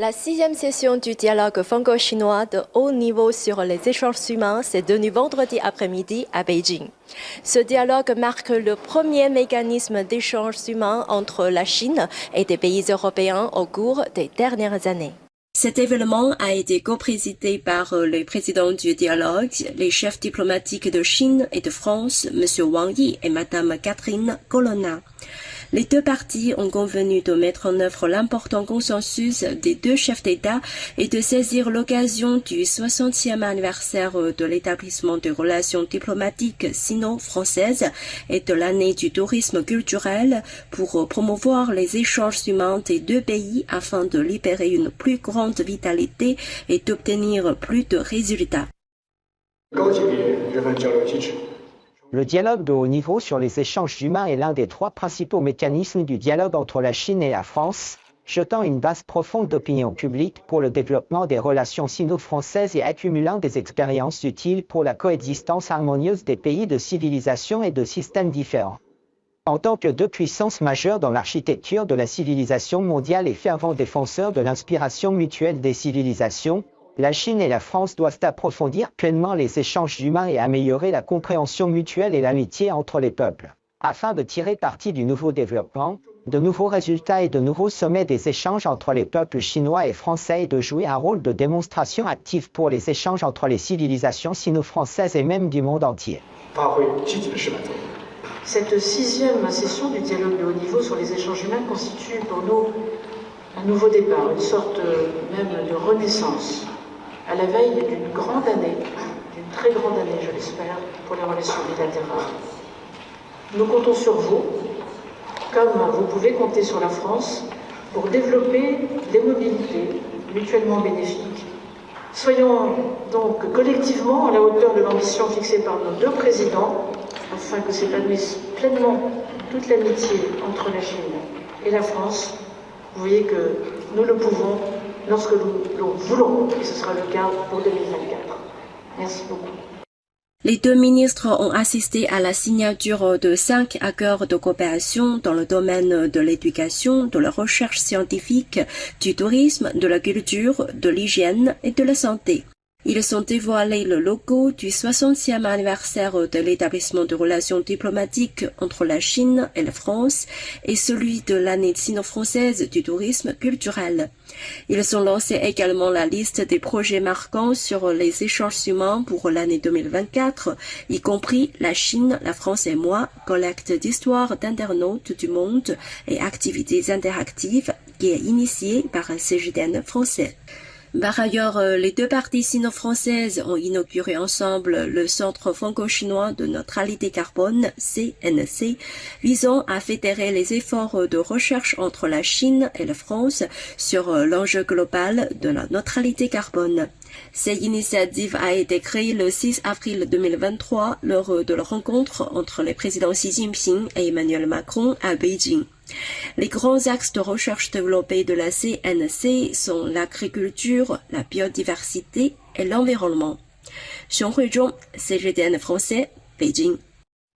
La 6e session du dialogue franco-chinois de haut niveau sur les échanges humains s'est tenue vendredi après-midi à Beijing. Ce dialogue marque le premier mécanisme d'échange humain entre la Chine et des pays européens au cours des dernières années. Cet événement a été coprésidé par le président du dialogue, les chefs diplomatiques de Chine et de France, M. Wang Yi et Mme Catherine Colonna. Les deux parties ont convenu de mettre en œuvre l'important consensus des deux chefs d'État et de saisir l'occasion du 60e anniversaire de l'établissement des relations diplomatiques sino-françaises et de l'année du tourisme culturel pour promouvoir les échanges humains des deux pays afin de libérer une plus grande vitalité et d'obtenir plus de résultats. Le dialogue de haut niveau sur les échanges humains est l'un des trois principaux mécanismes du dialogue entre la Chine et la France, jetant une base profonde d'opinion publique pour le développement des relations sino-françaises et accumulant des expériences utiles pour la coexistence harmonieuse des pays de civilisation et de systèmes différents. En tant que deux puissances majeures dans l'architecture de la civilisation mondiale et fervents défenseurs de l'inspiration mutuelle des civilisations, la Chine et la France doivent approfondir pleinement les échanges humains et améliorer la compréhension mutuelle et l'amitié entre les peuples. Afin de tirer parti du nouveau développement, de nouveaux résultats et de nouveaux sommets des échanges entre les peuples chinois et français et de jouer un rôle de démonstration active pour les échanges entre les civilisations sino-françaises et même du monde entier. Cette 6e session du dialogue de haut niveau sur les échanges humains constitue pour nous un nouveau départ, une sorte même de renaissance, à la veille d'une grande année, d'une très grande année, je l'espère, pour les relations bilatérales. Nous comptons sur vous, comme vous pouvez compter sur la France, pour développer des mobilités mutuellement bénéfiques. Soyons donc collectivement à la hauteur de l'ambition fixée par nos deux présidents, afin que s'épanouisse pleinement toute l'amitié entre la Chine et la France. Vous voyez que nous le pouvons lorsque nous le voulons, et ce sera le cas pour 2024. Merci beaucoup. Les deux ministres ont assisté à la signature de 5 accords de coopération dans le domaine de l'éducation, de la recherche scientifique, du tourisme, de la culture, de l'hygiène et de la santé. Ils ont dévoilé le logo du 60e anniversaire de l'établissement de relations diplomatiques entre la Chine et la France et celui de l'année sino-française du tourisme culturel. Ils ont lancé également la liste des projets marquants sur les échanges humains pour l'année 2024, y compris la Chine, la France et moi, collecte d'histoires d'internautes du monde et activités interactives qui est initiée par un CGDN français. Par ailleurs, les deux parties sino-françaises ont inauguré ensemble le Centre franco-chinois de neutralité carbone, CNC, visant à fédérer les efforts de recherche entre la Chine et la France sur l'enjeu global de la neutralité carbone. Cette initiative a été créée le 6 avril 2023 lors de la rencontre entre les présidents Xi Jinping et Emmanuel Macron à Beijing. Les grands axes de recherche développés de la CNC sont l'agriculture, la biodiversité et l'environnement. Xiong Huizhong, CGTN français, Beijing.